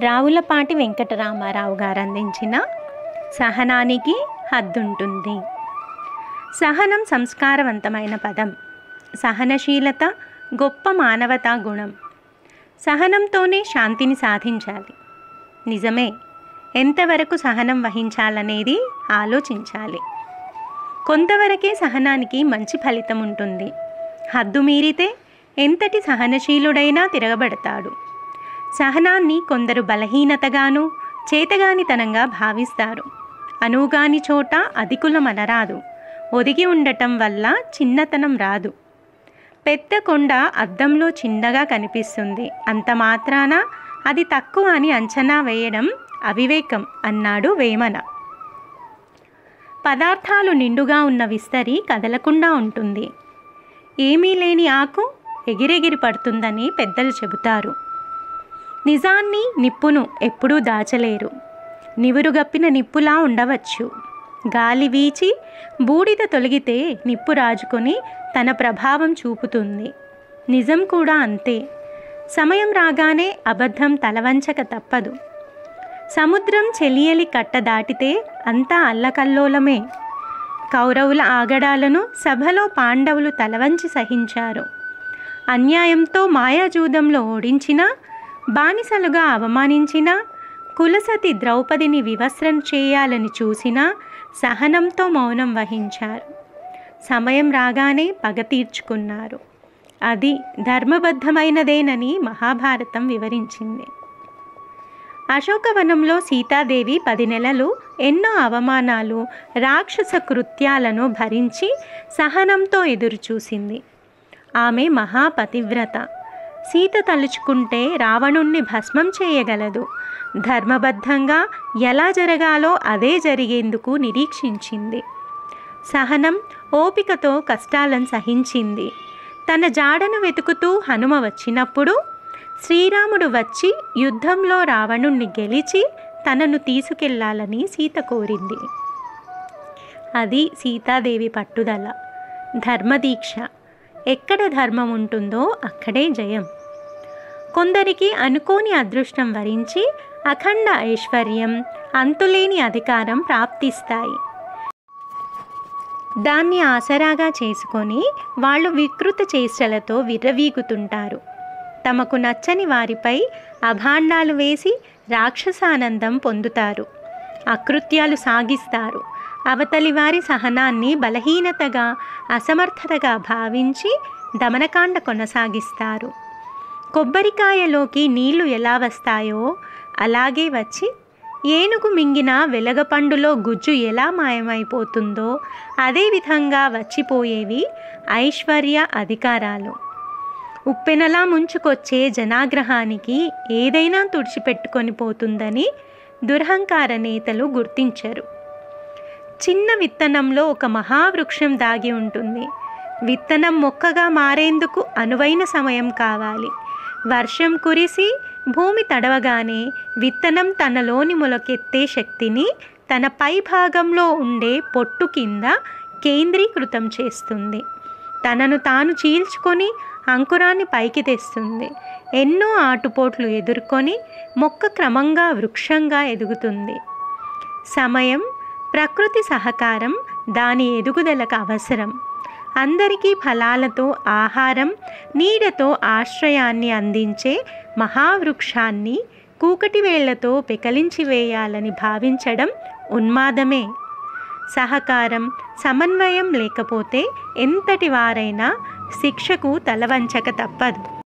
రావులపాటి వెంకటరామారావు గారు అందించిన సహనానికి హద్దుంటుంది. సహనం సంస్కారవంతమైన పదం. సహనశీలత గొప్ప మానవతా గుణం. సహనంతోనే శాంతిని సాధించాలి. నిజమే, ఎంతవరకు సహనం వహించాలనేది ఆలోచించాలి. కొంతవరకే సహనానికి మంచి ఫలితం ఉంటుంది. హద్దు మీరితే ఎంతటి సహనశీలుడైనా తిరగబడతాడు. సహనాన్ని కొందరు బలహీనతగాను చేతగానితనంగా భావిస్తారు. అనువుగాని చోట అధికులం అనరాదు. ఒదిగి ఉండటం వల్ల చిన్నతనం రాదు. పెద్ద కొండ అద్దంలో చిన్నగా కనిపిస్తుంది, అంత మాత్రాన అది తక్కువ అని అంచనా వేయడం అవివేకం అన్నాడు వేమన. పదార్థాలు నిండుగా ఉన్న విస్తరి కదలకుండా ఉంటుంది. ఏమీ లేని ఆకు ఎగిరెగిరి పడుతుందని పెద్దలు చెబుతారు. నిజాన్ని, నిప్పును ఎప్పుడూ దాచలేరు. నివురుగప్పిన నిప్పులా ఉండవచ్చు. గాలి వీచి బూడిద తొలగితే నిప్పు రాజుకొని తన ప్రభావం చూపుతుంది. నిజం కూడా అంతే. సమయం రాగానే అబద్ధం తలవంచక తప్పదు. సముద్రం చెలియలి కట్ట దాటితే అంతా అల్లకల్లోలమే. కౌరవుల ఆగడాలను సభలో పాండవులు తలవంచి సహించారు. అన్యాయంతో మాయాజూదంలో ఓడించిన, బానిసలుగా అవమానించిన, కులసతి ద్రౌపదిని వివస్త్రం చేయాలని చూసినా సహనంతో మౌనం వహించారు. సమయం రాగానే పగ తీర్చుకున్నారు. అది ధర్మబద్ధమైనదేనని మహాభారతం వివరించింది. అశోకవనంలో సీతాదేవి 10 నెలలు ఎన్నో అవమానాలు, రాక్షస కృత్యాలను భరించి సహనంతో ఎదురుచూసింది. ఆమె మహాపతివ్రత. సీత తలుచుకుంటే రావణుణ్ణి భస్మం చేయగలదు. ధర్మబద్ధంగా ఎలా జరగాలో అదే జరిగేందుకు నిరీక్షించింది. సహనం, ఓపికతో కష్టాలను సహించింది. తన జాడను వెతుకుతూ హనుమ వచ్చినప్పుడు శ్రీరాముడు వచ్చి యుద్ధంలో రావణుణ్ణి గెలిచి తనను తీసుకెళ్లాలని సీత కోరింది. అది సీతాదేవి పట్టుదల, ధర్మదీక్ష. ఎక్కడ ధర్మం ఉంటుందో అక్కడే జయం. కొందరికి అనుకోని అదృష్టం వరించి అఖండ ఐశ్వర్యం, అంతులేని అధికారం ప్రాప్తిస్తాయి. దాన్ని ఆసరాగా చేసుకొని వాళ్ళు వికృత చేష్టలతో విర్రవీగుతుంటారు. తమకు నచ్చని వారిపై అభాండాలు వేసి రాక్షసానందం పొందుతారు. అకృత్యాలు సాగిస్తారు. అవతలి వారి సహనాన్ని బలహీనతగా, అసమర్థతగా భావించి దమనకాండ కొనసాగిస్తారు. కొబ్బరికాయలోకి నీళ్లు ఎలా వస్తాయో అలాగే వచ్చి, ఏనుగు మింగిన వెలగపండులో గుజ్జు ఎలా మాయమైపోతుందో అదేవిధంగా వచ్చిపోయేవి ఐశ్వర్య, అధికారాలు. ఉప్పెనలా ముంచుకొచ్చే జనాగ్రహానికి ఏదైనా తుడిచిపెట్టుకొని పోతుందని దురహంకార నేతలు గుర్తించరు. చిన్న విత్తనంలో ఒక మహావృక్షం దాగి ఉంటుంది. విత్తనం మొక్కగా మారేందుకు అనువైన సమయం కావాలి. వర్షం కురిసి భూమి తడవగానే విత్తనం తనలోని మొలకెత్తే శక్తిని తన పై భాగంలో ఉండే పొట్టు కింద కేంద్రీకృతం చేస్తుంది. తనను తాను చీల్చుకొని అంకురాన్ని పైకి తెస్తుంది. ఎన్నో ఆటుపోట్లు ఎదుర్కొని మొక్క క్రమంగా వృక్షంగా ఎదుగుతుంది. సమయం, ప్రకృతి సహకారం దాని ఎదుగుదలకు అవసరం. అందరికీ ఫలాలతో ఆహారం, నీడతో ఆశ్రయాన్ని అందించే మహావృక్షాన్ని కూకటి వేళ్లతో పెకలించి వేయాలని భావించడం ఉన్మాదమే. సహకారం, సమన్వయం లేకపోతే ఎంతటి వారైనా శిక్షకు తలవంచక తప్పదు.